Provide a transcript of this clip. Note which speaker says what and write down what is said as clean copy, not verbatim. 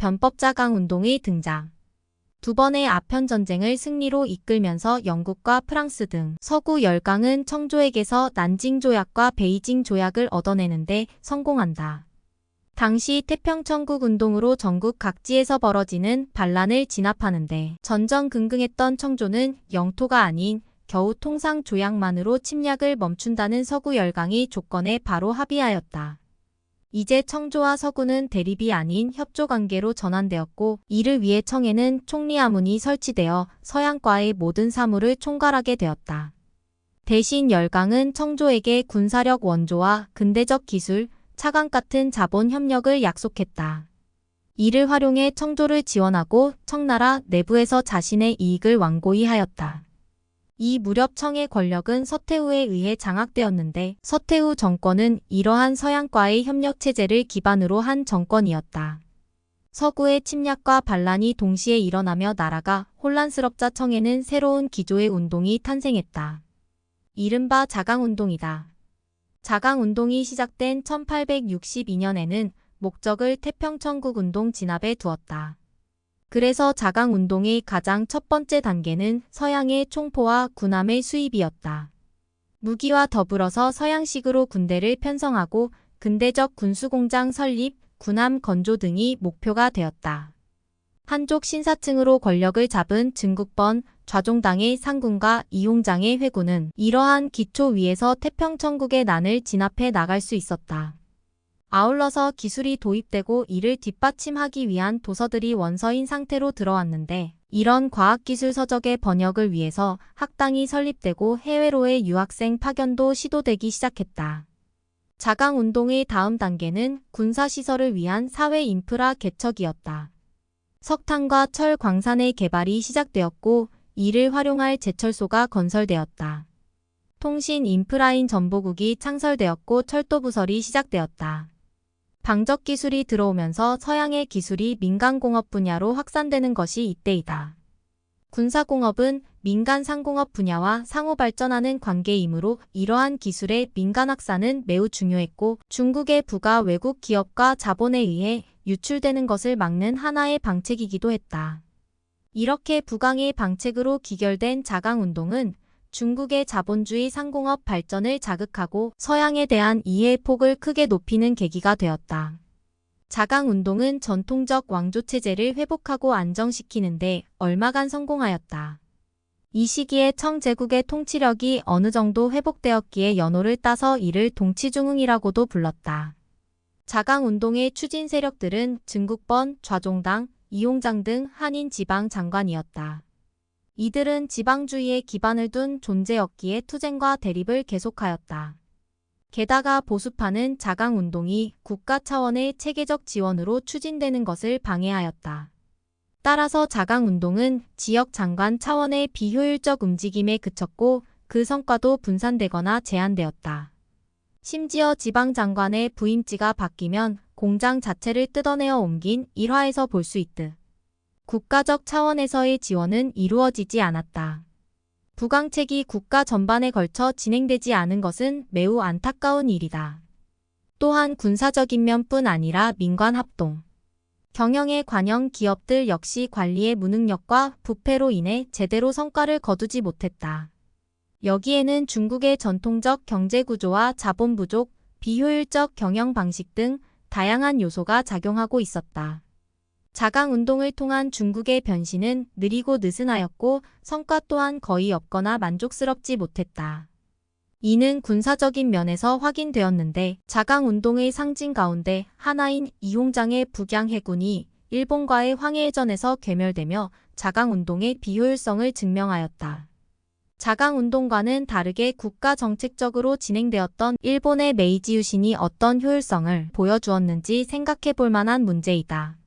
Speaker 1: 변법 자강운동의 등장. 두 번의 아편 전쟁을 승리로 이끌면서 영국과 프랑스 등 서구 열강은 청조에게서 난징 조약과 베이징 조약을 얻어내는데 성공한다. 당시 태평천국 운동으로 전국 각지에서 벌어지는 반란을 진압하는데 전전긍긍했던 청조는 영토가 아닌 겨우 통상 조약만으로 침략을 멈춘다는 서구 열강의 조건에 바로 합의하였다. 이제 청조와 서구는 대립이 아닌 협조 관계로 전환되었고, 이를 위해 청에는 총리아문이 설치되어 서양과의 모든 사무를 총괄하게 되었다. 대신 열강은 청조에게 군사력 원조와 근대적 기술, 차관 같은 자본 협력을 약속했다. 이를 활용해 청조를 지원하고 청나라 내부에서 자신의 이익을 완고히 하였다. 이 무렵 청의 권력은 서태후에 의해 장악되었는데 서태후 정권은 이러한 서양과의 협력체제를 기반으로 한 정권이었다. 서구의 침략과 반란이 동시에 일어나며 나라가 혼란스럽자 청에는 새로운 기조의 운동이 탄생했다. 이른바 자강운동이다. 자강운동이 시작된 1862년에는 목적을 태평천국운동 진압에 두었다. 그래서 자강운동의 가장 첫 번째 단계는 서양의 총포와 군함의 수입이었다. 무기와 더불어서 서양식으로 군대를 편성하고 근대적 군수공장 설립, 군함 건조 등이 목표가 되었다. 한족 신사층으로 권력을 잡은 증국번, 좌종당의 상군과 이용장의 회군은 이러한 기초 위에서 태평천국의 난을 진압해 나갈 수 있었다. 아울러서 기술이 도입되고 이를 뒷받침하기 위한 도서들이 원서인 상태로 들어왔는데 이런 과학기술 서적의 번역을 위해서 학당이 설립되고 해외로의 유학생 파견도 시도되기 시작했다. 자강운동의 다음 단계는 군사시설을 위한 사회 인프라 개척이었다. 석탄과 철 광산의 개발이 시작되었고 이를 활용할 제철소가 건설되었다. 통신 인프라인 전보국이 창설되었고 철도부설이 시작되었다. 방적 기술이 들어오면서 서양의 기술이 민간공업 분야로 확산되는 것이 이때이다. 군사공업은 민간 상공업 분야와 상호 발전하는 관계이므로 이러한 기술의 민간 확산은 매우 중요했고 중국의 부가 외국 기업과 자본에 의해 유출되는 것을 막는 하나의 방책이기도 했다. 이렇게 북왕의 방책으로 기결된 자강운동은 중국의 자본주의 상공업 발전을 자극하고 서양에 대한 이해의 폭을 크게 높이는 계기가 되었다. 자강운동은 전통적 왕조체제를 회복하고 안정시키는데 얼마간 성공하였다. 이 시기에 청 제국의 통치력이 어느 정도 회복되었기에 연호를 따서 이를 동치중흥이라고도 불렀다. 자강운동의 추진 세력들은 증국번, 좌종당, 이용장 등 한인 지방 장관이었다. 이들은 지방주의에 기반을 둔 존재였기에 투쟁과 대립을 계속하였다. 게다가 보수파는 자강운동이 국가 차원의 체계적 지원으로 추진되는 것을 방해하였다. 따라서 자강운동은 지역 장관 차원의 비효율적 움직임에 그쳤고 그 성과도 분산되거나 제한되었다. 심지어 지방장관의 부임지가 바뀌면 공장 자체를 뜯어내어 옮긴 일화에서 볼 수 있듯 국가적 차원에서의 지원은 이루어지지 않았다. 북왕책이 국가 전반에 걸쳐 진행되지 않은 것은 매우 안타까운 일이다. 또한 군사적인 면뿐 아니라 민관 합동, 경영에 관여 기업들 역시 관리의 무능력과 부패로 인해 제대로 성과를 거두지 못했다. 여기에는 중국의 전통적 경제구조와 자본 부족, 비효율적 경영 방식 등 다양한 요소가 작용하고 있었다. 자강운동을 통한 중국의 변신은 느리고 느슨하였고 성과 또한 거의 없거나 만족스럽지 못했다. 이는 군사적인 면에서 확인되었는데 자강운동의 상징 가운데 하나인 이용장의 북양 해군이 일본과의 황해해전에서 괴멸되며 자강운동의 비효율성을 증명하였다. 자강운동과는 다르게 국가정책적으로 진행되었던 일본의 메이지 유신이 어떤 효율성을 보여주었는지 생각해 볼 만한 문제이다.